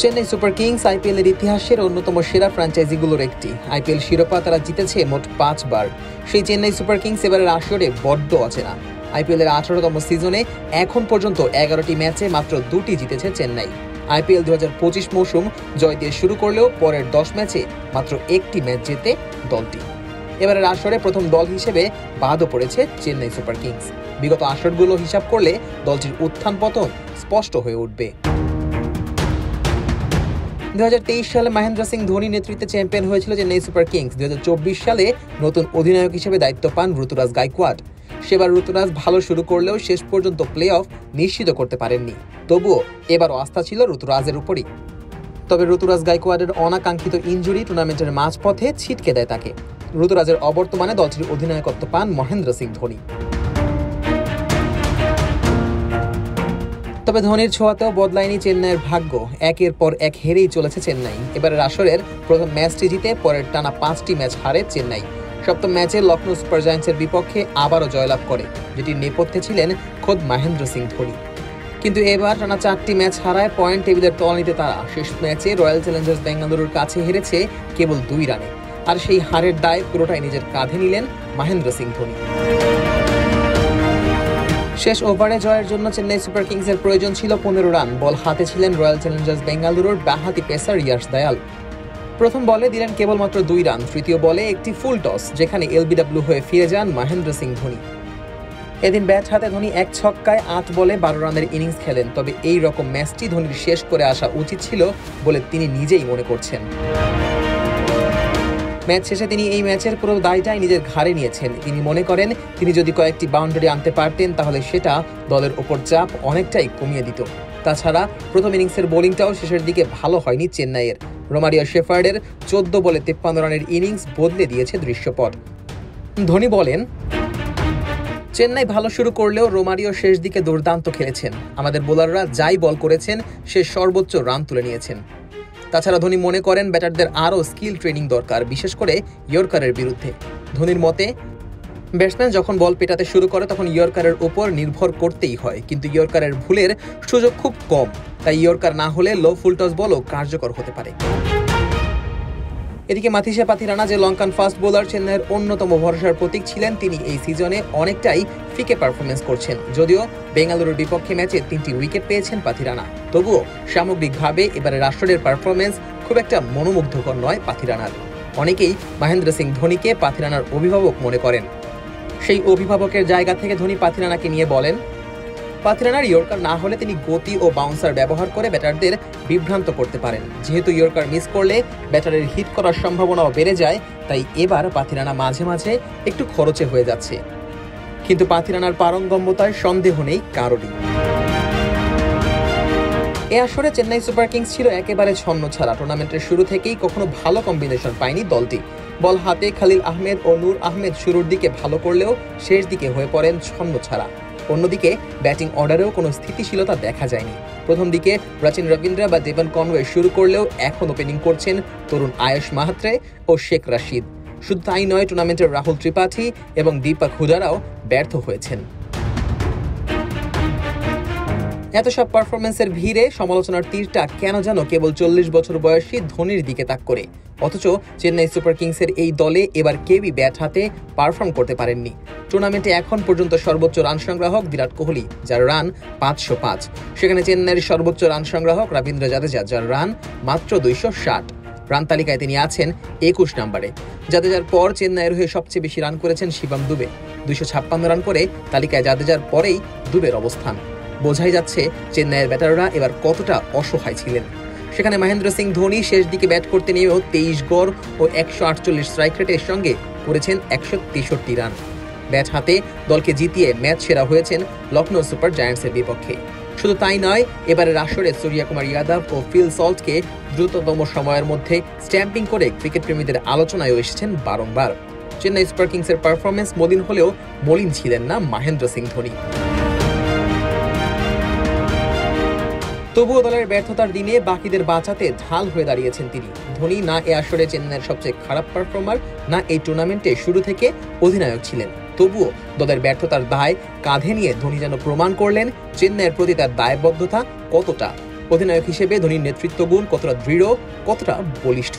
Chennai super Kings IPL এর ইতিহাসের অন্যতম সেরা ফ্র্যাঞ্চাইজিগুলোর একটি। আইপিএল শিরোপা তারা জিতেছে মোট 5 বার। সেই চেন্নাই সুপার কিংস এবারের আসরে বড্ড অচেনা। আইপিএল এর 18তম সিজনে এখন পর্যন্ত 11টি ম্যাচে মাত্র 2টি জিতেছে চেন্নাই। আইপিএল 2025 মৌসুম জয় দিয়ে শুরু করলেও পরের 10 ম্যাচে মাত্র একটি ম্যাচ জেতে দলটি। এবারের আসরে প্রথম দল হিসেবে বাদও পড়েছে চেন্নাই সুপার কিংস। বিগত আসরগুলো হিসাব করলে দলটির উত্থান পতন স্পষ্ট হয়ে উঠবে। 2023 সালে মহেন্দ্র সিং ধোনি নেতৃত্বে চ্যাম্পিয়ন হয়েছিল চেন্নাই সুপার কিংস। 2024 সালে নতুন অধিনায়ক হিসেবে দায়িত্ব পান ঋতুরাজ গায়কোয়াড়। সেবার ঋতুরাজ ভালো শুরু করলেও শেষ পর্যন্ত প্লে অফ নিশ্চিত করতে পারেননি। তবুও এবারও আস্থা ছিল ঋতুরাজের উপরই। তবে ঋতুরাজ গায়কোয়াড়ের অনাকাঙ্ক্ষিত ইনজুরি টুর্নামেন্টের মাঝপথে ছিটকে দেয় তাকে। ঋতুরাজের অবর্তমানে দলটির অধিনায়কত্ব পান মহেন্দ্র সিং ধোনি। তবে ধোনির ছোঁয়াতেও বদলায়নি চেন্নাইয়ের ভাগ্য। একের পর এক হেরেই চলেছে চেন্নাই। এবারের আসরের প্রথম ম্যাচটি জিতে পরের টানা 5টি ম্যাচ হারে চেন্নাই। সপ্তম ম্যাচে লখনৌ সুপার জায়ান্টসের বিপক্ষে আবারও জয়লাভ করে, যেটির নেপথ্যে ছিলেন খোদ মহেন্দ্র সিং ধোনি। কিন্তু এবার টানা 4টি ম্যাচ হারায় পয়েন্ট টেবিলের তলানিতে তারা। শেষ ম্যাচে রয়্যাল চ্যালেঞ্জার্স বেঙ্গালুরুর কাছে হেরেছে কেবল 2 রানে। আর সেই হারের দায় পুরোটাই নিজের কাঁধে নিলেন মহেন্দ্র সিং ধোনি। শেষ ওভারে জয়ের জন্য চেন্নাই সুপার কিংসের প্রয়োজন ছিল 15 রান। বল হাতে ছিলেন রয়্যাল চ্যালেঞ্জার্স বেঙ্গালুরুর বাঁহাতি পেসার ইয়াশ দয়াল। প্রথম বলে দিলেন কেবলমাত্র 2 রান। তৃতীয় বলে একটি ফুল টস, যেখানে এলবিডব্লিউ হয়ে ফিরে যান মহেন্দ্র সিং ধোনি। এদিন ব্যাট হাতে ধোনি 1 ছক্কায় 8 বলে 12 রানের ইনিংস খেলেন। তবে এই রকম ম্যাচটি ধোনির শেষ করে আসা উচিত ছিল বলে তিনি নিজেই মনে করছেন। ম্যাচ শেষে তিনি এই ম্যাচের পুরো দায়টাই নিজের ঘাড়ে নিয়েছেন। তিনি মনে করেন তিনি যদি কয়েকটি বাউন্ডারি আনতে পারতেন তাহলে সেটা দলের ওপর চাপ অনেকটাই কমিয়ে দিত। তাছাড়া প্রথম ইনিংসের বোলিংটাও শেষের দিকে ভালো হয়নি চেন্নাইয়ের। রোমারিও শেফার্ডের 14 বলে 53 রানের ইনিংস বদলে দিয়েছে দৃশ্যপট। ধোনি বলেন, চেন্নাই ভালো শুরু করলেও রোমারিও শেষ দিকে দুর্দান্ত খেলেছেন। আমাদের বোলাররা যাই বল করেছেন সে সর্বোচ্চ রান তুলে নিয়েছেন। তাছাড়া ধোনি মনে করেন ব্যাটারদের আরও স্কিল ট্রেনিং দরকার, বিশেষ করে ইয়র্কারের বিরুদ্ধে। ধোনির মতে ব্যাটসম্যান যখন বল পেটাতে শুরু করে তখন ইয়র্কারের উপর নির্ভর করতেই হয়, কিন্তু ইয়র্কারের ভুলের সুযোগ খুব কম। তাই ইয়র্কার না হলে লো ফুল টস বলও কার্যকর হতে পারে। এদিকে মাথিসা পাথিরানা যে লঙ্কান ফাস্ট বোলার চেন্নাইয়ের অন্যতম ভরসার প্রতীক ছিলেন, তিনি এই সিজনে অনেকটাই ফিকে পারফরমেন্স করছেন। যদিও বেঙ্গালুরুর বিপক্ষে ম্যাচে 3টি উইকেট পেয়েছেন পাথিরানা, তবুও সামগ্রিকভাবে এবারের আসরের পারফরমেন্স খুব একটা মনোমুগ্ধকর নয় পাথিরানার। অনেকেই মহেন্দ্র সিং ধোনিকে পাথিরানার অভিভাবক মনে করেন। সেই অভিভাবকের জায়গা থেকে ধোনি পাথিরানাকে নিয়ে বলেন, পাথিরানার ইয়র্কার না হলে তিনি গতি ও বাউন্সার ব্যবহার করে ব্যাটারদের বিভ্রান্ত করতে পারেন। যেহেতু ইয়র্কার মিস করলে ব্যাটারের হিট করার সম্ভাবনাও বেড়ে যায়, তাই এবার পাথিরানা মাঝে মাঝে একটু খরচে হয়ে যাচ্ছে। কিন্তু পাথিরানার পারঙ্গম্যতায় সন্দেহ নেই কারোরই। এ আসরে চেন্নাই সুপার কিংস ছিল একেবারে ছন্নছাড়া। টুর্নামেন্টের শুরু থেকেই কখনো ভালো কম্বিনেশন পায়নি দলটি। বল হাতে খালিল আহমেদ ও নূর আহমেদ শুরুর দিকে ভালো করলেও শেষ দিকে হয়ে পড়েন ছন্নছাড়া। অন্যদিকে ব্যাটিং অর্ডারেও কোনো স্থিতিশীলতা দেখা যায়নি। প্রথম দিকে প্রাচীন রবীন্দ্র বা ডেভন কনওয়ে শুরু করলেও এখন ওপেনিং করছেন তরুণ আয়ুষ মাহাত্রে ও শেখ রাশিদ। শুধু তাই নয়, টুর্নামেন্টের রাহুল ত্রিপাঠী এবং দীপক হুডারাও ব্যর্থ হয়েছেন। এত সব পারফরমেন্সের ভিড়ে সমালোচনার তীরটা কেন যেন কেবল 40 বছর বয়সী ধোনির দিকে তাক করে। অথচ চেন্নাই সুপার কিংসের এই দলে এবার কেউই ব্যাট হাতে পারফর্ম করতে পারেননি। টুর্নামেন্টে এখন পর্যন্ত সর্বোচ্চ রান সংগ্রাহক বিরাট কোহলি, যার রান 505। সেখানে চেন্নাইয়ের সর্বোচ্চ রান সংগ্রাহক রবীন্দ্র জাদেজা, যার রান মাত্র 260। রান তালিকায় তিনি আছেন 21 নম্বরে। জাদেজার পর চেন্নাইয়ের হয়ে সবচেয়ে বেশি রান করেছেন শিবম দুবে, 256 রান করে তালিকায় জাদেজার পরেই দুবের অবস্থান। বোঝাই যাচ্ছে চেন্নাইয়ের ব্যাটাররা এবার কতটা অসহায় ছিলেন। সেখানে মহেন্দ্র সিং ধোনি শেষ দিকে ব্যাট করতে নেমেও 23 গড় ও 148 স্ট্রাইক রেটের সঙ্গে করেছেন 163 রান। ব্যাট হাতে দলকে জিতিয়ে ম্যাচ সেরা হয়েছেন লখনৌ সুপার জায়ান্টসের বিপক্ষে। শুধু তাই নয়, এবারের আসরে সূর্যকুমার যাদব ও ফিল সল্টকে দ্রুততম সময়ের মধ্যে স্ট্যাম্পিং করে ক্রিকেট প্রেমীদের আলোচনায়ও এসেছেন বারংবার। চেন্নাই সুপার কিংসের পারফরমেন্স মলিন হলেও মলিন ছিলেন না মহেন্দ্র সিং ধোনি। তবুও দলের ব্যর্থতার দিনে বাকিদের বাঁচাতে ঢাল হয়ে দাঁড়িয়েছেন তিনি। ধোনি না এ আসরে চেন্নাইয়ের সবচেয়ে খারাপ পারফর্মার, না এই টুর্নামেন্টে শুরু থেকে অধিনায়ক ছিলেন। তবুও দলের ব্যর্থতার দায় কাঁধে নিয়ে ধোনি যেন প্রমাণ করলেন চেন্নাইয়ের প্রতি তার দায়বদ্ধতা কতটা। অধিনায়ক হিসেবে ধোনির নেতৃত্ব গুণ কতটা দৃঢ়, কতটা বলিষ্ঠ।